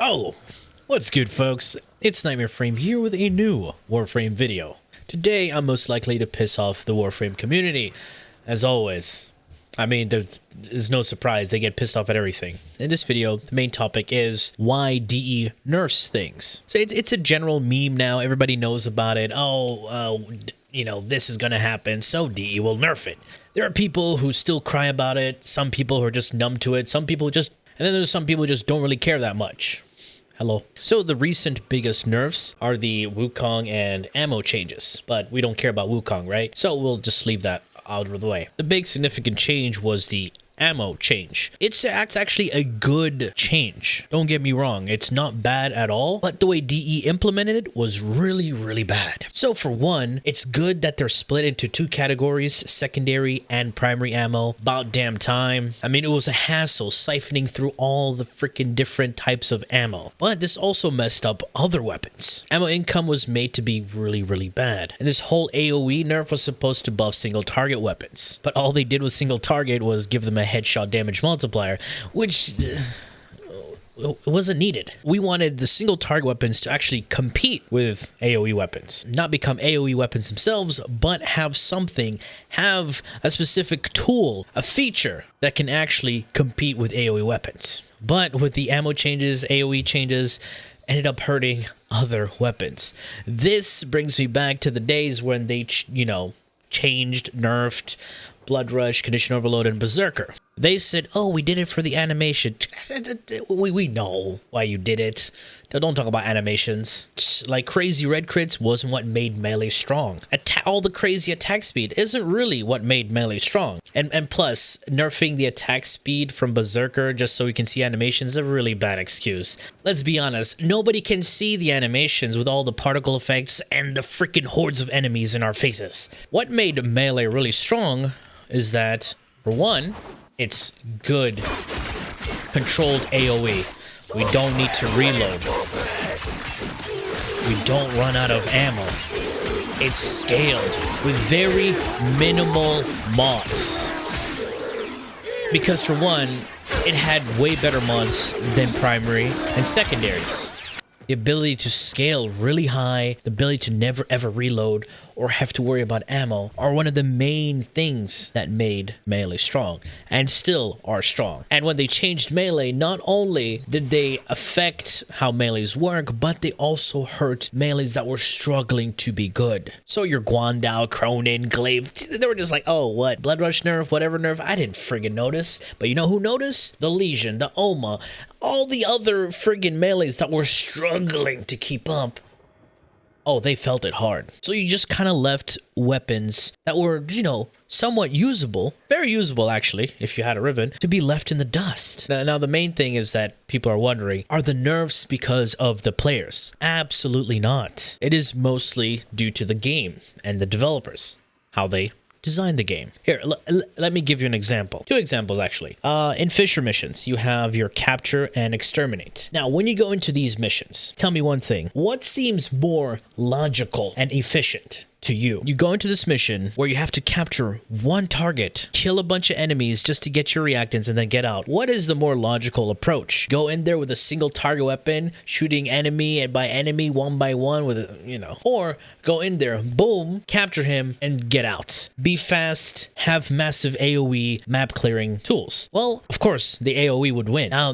Oh, what's good, folks? It's Nightmare Frame here with a new Warframe video. Today, I'm most likely to piss off the Warframe community, as always. I mean, there's no surprise, they get pissed off at everything. In this video, the main topic is why DE nerfs things. So it's a general meme now, everybody knows about it. You know, this is gonna happen, so DE will nerf it. There are people who still cry about it, some people who are just numb to it, some people just, and then there's some people who just don't really care that much. Hello. So the recent biggest nerfs are the Wukong and ammo changes, but we don't care about Wukong, right? So we'll just leave that out of the way. The big significant change was the ammo change. It's actually a good change. Don't get me wrong, it's not bad at all, but the way DE implemented it was really bad. So for one, it's good that they're split into two categories, secondary and primary ammo. About damn time. I mean, it was a hassle siphoning through all the freaking different types of ammo, but this also messed up other weapons. Ammo income was made to be really bad, and this whole AoE nerf was supposed to buff single target weapons, but all they did with single target was give them a headshot damage multiplier, which wasn't needed. We wanted the single target weapons to actually compete with AoE weapons, not become AoE weapons themselves, but have a specific tool, a feature that can actually compete with AoE weapons. But with the ammo changes, AoE changes ended up hurting other weapons. This brings me back to the days when they, changed, nerfed Blood Rush, Condition Overload, and Berserker. They said, oh, we did it for the animation. We know why you did it. Don't talk about animations. Like, crazy red crits wasn't what made melee strong. All the crazy attack speed isn't really what made melee strong. And plus, nerfing the attack speed from Berserker just so we can see animations is a really bad excuse. Let's be honest, nobody can see the animations with all the particle effects and the freaking hordes of enemies in our faces. What made melee really strong is that, for one, it's good controlled AoE. We don't need to reload. We don't run out of ammo. It's scaled with very minimal mods. Because for one, it had way better mods than primary and secondaries. The ability to scale really high, the ability to never ever reload or have to worry about ammo are one of the main things that made melee strong and still are strong. And when they changed melee, not only did they affect how melees work, but they also hurt melees that were struggling to be good. So your Guandao, Cronin, Glaive, they were just like, oh, what? Blood Rush nerf, whatever nerf? I didn't friggin' notice. But you know who noticed? The Legion, the Oma, all the other friggin' melees that were struggling to keep up. Oh, they felt it hard. So you just kind of left weapons that were, somewhat usable, very usable actually, if you had a Riven, to be left in the dust. Now the main thing is that people are wondering, are the nerfs because of the players? Absolutely not. It is mostly due to the game and the developers, how they design the game. Here, let me give you an example. Two examples, actually. In Fisher missions, you have your capture and exterminate. Now, when you go into these missions, tell me one thing. What seems more logical and efficient to you? You go into this mission where you have to capture one target, kill a bunch of enemies just to get your reactants, and then get out. What is the more logical approach? Go in there with a single target weapon, shooting enemy and by enemy one by one with or go in there, boom, capture him and get out. Be fast, have massive AoE map clearing tools. Well, of course, the AoE would win. No.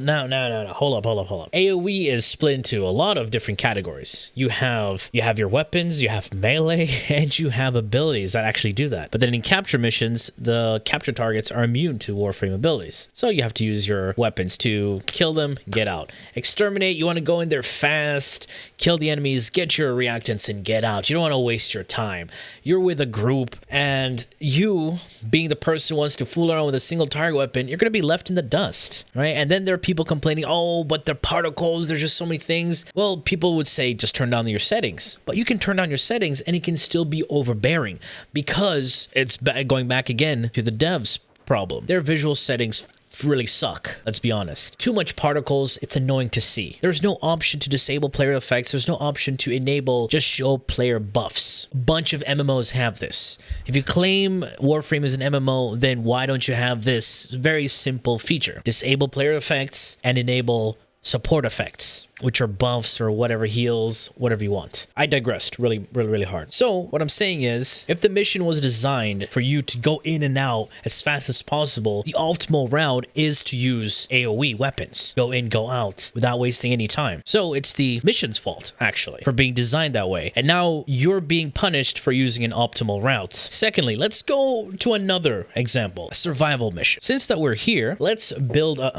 Hold up. AoE is split into a lot of different categories. You have your weapons, you have melee, and you have abilities that actually do that. But then in capture missions, the capture targets are immune to Warframe abilities. So you have to use your weapons to kill them, get out. Exterminate, you want to go in there fast, kill the enemies, get your reactants, and get out. You don't want to waste your time. You're with a group, and you, being the person who wants to fool around with a single target weapon, you're going to be left in the dust, right? And then there are people complaining, oh, but the particles, there's just so many things. Well, people would say, just turn down your settings. But you can turn down your settings, and it can still be overbearing, because it's going back again to the devs problem. Their visual settings really suck, let's be honest. Too much particles, it's annoying to see. There's no option to disable player effects. There's no option to enable just show player buffs. A bunch of MMOs have this. If you claim Warframe is an MMO, then why don't you have this very simple feature? Disable player effects and enable support effects. which are buffs or whatever, heals, whatever you want. I digressed really hard. So what I'm saying is, if the mission was designed for you to go in and out as fast as possible, the optimal route is to use AoE weapons. Go in, go out without wasting any time. So it's the mission's fault, actually, for being designed that way. And now you're being punished for using an optimal route. Secondly, let's go to another example, a survival mission. Since that we're here, let's build our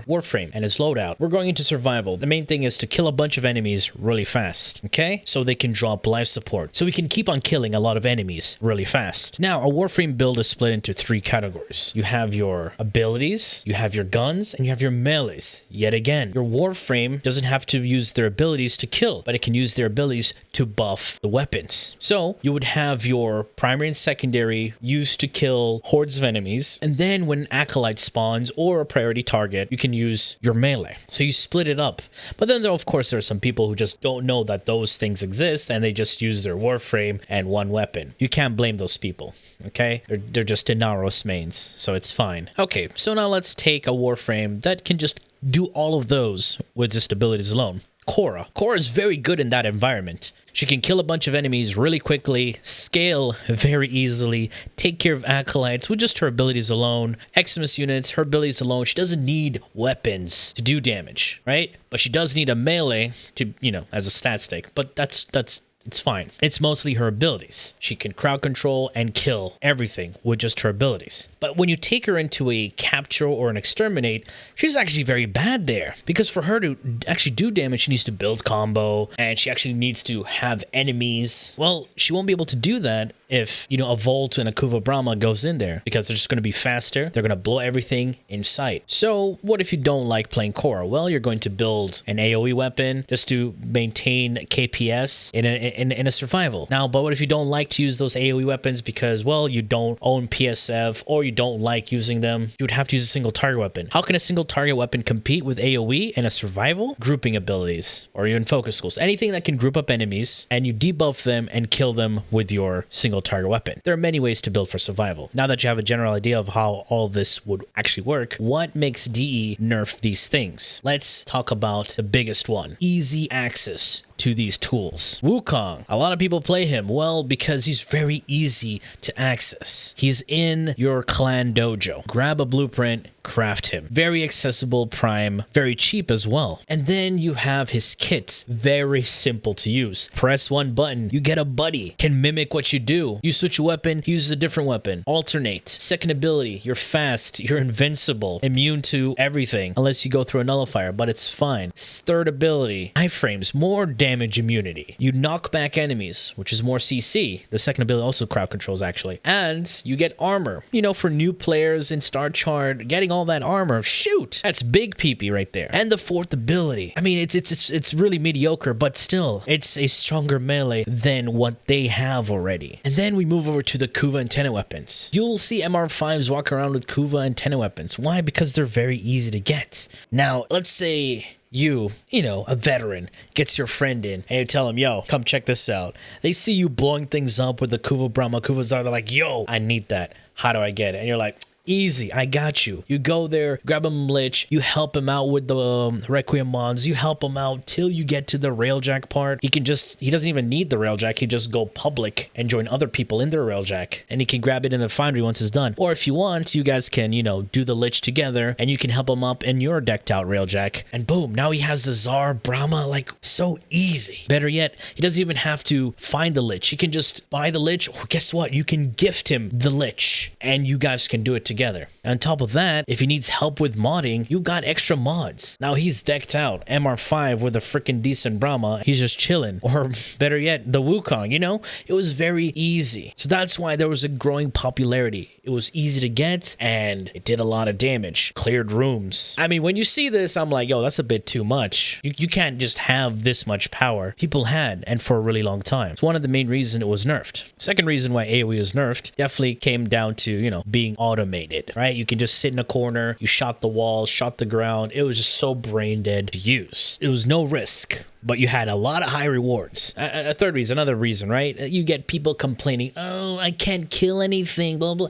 Warframe and his loadout. We're going into survival. The main thing is to kill a bunch of enemies really fast, okay? So they can drop life support. So we can keep on killing a lot of enemies really fast. Now, a Warframe build is split into 3 categories. You have your abilities, you have your guns, and you have your melees. Yet again, your Warframe doesn't have to use their abilities to kill, but it can use their abilities to buff the weapons. So you would have your primary and secondary used to kill hordes of enemies, and then when an acolyte spawns or a priority target, you can use your melee. So you split it up. But then, of course, there are some people who just don't know that those things exist and they just use their Warframe and one weapon. You can't blame those people, okay? They're just Inaros mains, so it's fine. Okay, so now let's take a Warframe that can just do all of those with just abilities alone. Cora. Cora is very good in that environment. She can kill a bunch of enemies really quickly, scale very easily, take care of acolytes with just her abilities alone. Eximus units, her abilities alone. She doesn't need weapons to do damage, right? But she does need a melee to, as a stat stake. But it's fine. It's mostly her abilities. She can crowd control and kill everything with just her abilities. But when you take her into a capture or an exterminate, she's actually very bad there. Because for her to actually do damage, she needs to build combo, and she actually needs to have enemies. Well, she won't be able to do that if, a Volt and a Kuva Brahma goes in there, because they're just going to be faster. They're going to blow everything in sight. So what if you don't like playing Cora? Well, you're going to build an AoE weapon just to maintain KPS in a survival. Now, but what if you don't like to use those AoE weapons because, well, you don't own PSF or you don't like using them? You would have to use a single target weapon. How can a single target weapon compete with AoE in a survival? Grouping abilities or even focus schools. Anything that can group up enemies and you debuff them and kill them with your single target weapon. There are many ways to build for survival. Now that you have a general idea of how all of this would actually work, what makes DE nerf these things? Let's talk about the biggest one. Easy access to these tools. Wukong. A lot of people play him, well, because he's very easy to access. He's in your clan dojo. Grab a blueprint, craft him. Very accessible, prime, very cheap as well. And then you have his kits. Very simple to use. Press one button, you get a buddy. Can mimic what you do. You switch a weapon, he uses a different weapon. Alternate. Second ability, you're fast, you're invincible, immune to everything, unless you go through a nullifier, but it's fine. Third ability, iframes, more damage immunity. You knock back enemies, which is more CC. The second ability also crowd controls, actually. And you get armor. For new players in Star Chart, getting all that armor, shoot, that's big PP right there. And the fourth ability, I mean, it's really mediocre, but still, it's a stronger melee than what they have already. And then we move over to the Kuva and Tenet weapons. You'll see MR5s walk around with Kuva and Tenet weapons. Why? Because they're very easy to get. Now, let's say you, a veteran, gets your friend in and you tell him, yo, come check this out. They see you blowing things up with the Kuva Brahma, Kuva Zar. They're like, yo, I need that. How do I get it? And you're like, easy, I got you. You go there, grab him Lich, you help him out with the Requiem mods, you help him out till you get to the Railjack part. He doesn't even need the Railjack, he just go public and join other people in their Railjack, and he can grab it in the Foundry once it's done. Or if you want, you guys can, do the Lich together, and you can help him up in your decked out Railjack, and boom, now he has the Zar, Brahma, like, so easy. Better yet, he doesn't even have to find the Lich. He can just buy the Lich, or guess what? You can gift him the Lich, and you guys can do it together. On top of that, if he needs help with modding, you got extra mods. Now he's decked out, MR5 with a freaking decent Brahma, he's just chilling. Or better yet, the Wukong, it was very easy. So that's why there was a growing popularity. It was easy to get, and it did a lot of damage. Cleared rooms. I mean, when you see this, I'm like, yo, that's a bit too much. You can't just have this much power. People had, and for a really long time. It's one of the main reasons it was nerfed. Second reason why AoE was nerfed definitely came down to, being automated, right? You can just sit in a corner, you shot the walls, shot the ground. It was just so brain dead to use. It was no risk, but you had a lot of high rewards. A third reason, another reason, right? You get people complaining, oh, I can't kill anything, blah, blah.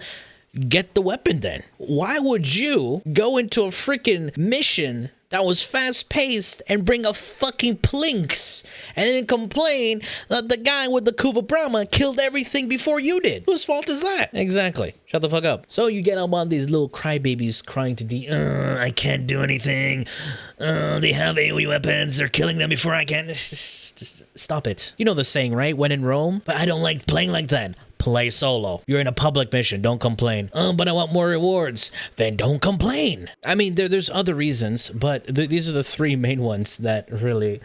Get the weapon then. Why would you go into a freaking mission that was fast-paced and bring a fucking plinks and then complain that the guy with the Kuva Brahma killed everything before you did. Whose fault is that? Exactly. Shut the fuck up. So you get up on these little crybabies crying to D, I can't do anything. They have AoE weapons. They're killing them before I can. Just stop it. You know the saying, right? When in Rome? But I don't like playing like that. Play solo. You're in a public mission. Don't complain. But I want more rewards. Then don't complain. I mean, there's other reasons, but these are the three main ones that really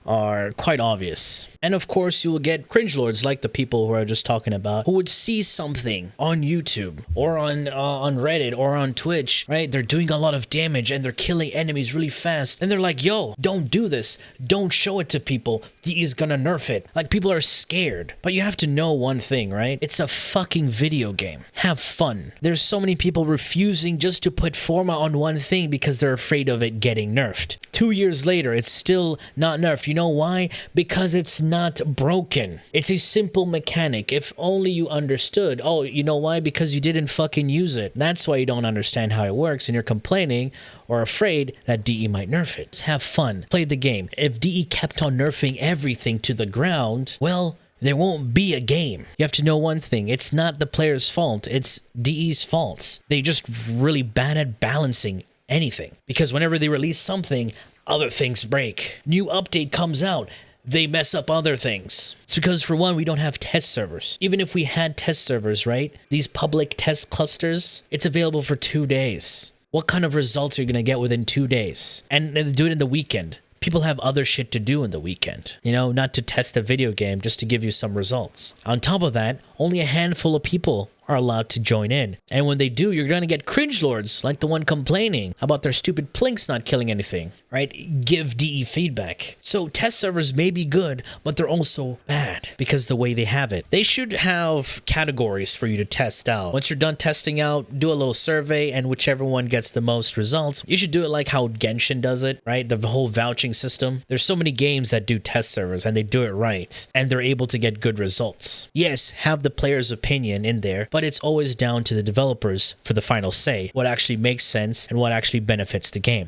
are quite obvious. And of course, you will get cringe lords like the people who I was just talking about, who would see something on YouTube or on Reddit or on Twitch, right? They're doing a lot of damage and they're killing enemies really fast. And they're like, yo, don't do this. Don't show it to people. DE is gonna nerf it. Like, people are scared. But you have to know one thing, right? It's a fucking video game. Have fun. There's so many people refusing just to put Forma on one thing because they're afraid of it getting nerfed. 2 years later, it's still not nerfed. You know why? Because it's not broken. It's a simple mechanic. If only you understood. Oh, you know why? Because you didn't fucking use it. That's why you don't understand how it works and you're complaining or afraid that DE might nerf it. Just have fun. Play the game. If DE kept on nerfing everything to the ground, well, there won't be a game. You have to know one thing. It's not the player's fault. It's DE's fault. They're just really bad at balancing anything. Because whenever they release something, other things break. New update comes out, they mess up other things. It's because, for one, we don't have test servers. Even if we had test servers, right? These public test clusters, it's available for 2 days. What kind of results are you going to get within 2 days? And do it in the weekend. People have other shit to do in the weekend. You know, not to test a video game, just to give you some results. On top of that, only a handful of people are allowed to join in. And when they do, you're going to get cringe lords like the one complaining about their stupid plinks not killing anything, right? Give DE feedback. So test servers may be good, but they're also bad because the way they have it. They should have categories for you to test out. Once you're done testing out, do a little survey, and whichever one gets the most results, you should do it like how Genshin does it, right? The whole vouching system. There's so many games that do test servers and they do it right, and they're able to get good results. Yes, have the player's opinion in there, but it's always down to the developers for the final say, what actually makes sense and what actually benefits the game.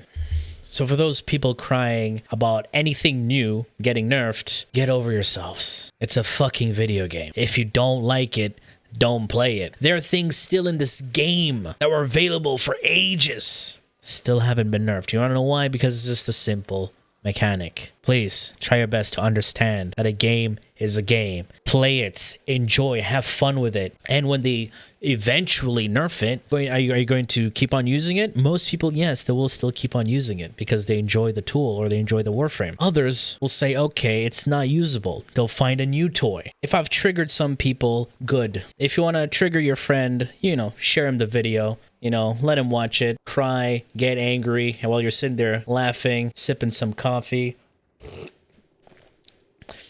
So for those people crying about anything new getting nerfed, get over yourselves. It's a fucking video game. If you don't like it, don't play it. There are things still in this game that were available for ages, still haven't been nerfed. You wanna know why? Because it's just a simple mechanic. Please try your best to understand that a game is a game. Play it, enjoy, have fun with it. And when they eventually nerf it, are you going to keep on using it? Most people, yes, they will still keep on using it because they enjoy the tool or they enjoy the Warframe. Others will say, okay, it's not usable. They'll find a new toy. If I've triggered some people, good. If you want to trigger your friend, you know, share him the video. You know, let him watch it, cry, get angry, and while you're sitting there laughing, sipping some coffee,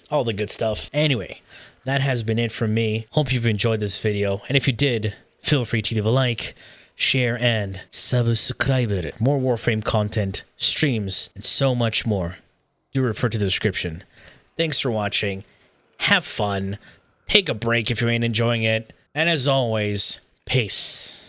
all the good stuff. Anyway, that has been it from me. Hope you've enjoyed this video, and if you did, feel free to leave a like, share, and subscribe. More Warframe content, streams, and so much more. Do refer to the description. Thanks for watching. Have fun. Take a break if you ain't enjoying it. And as always, peace.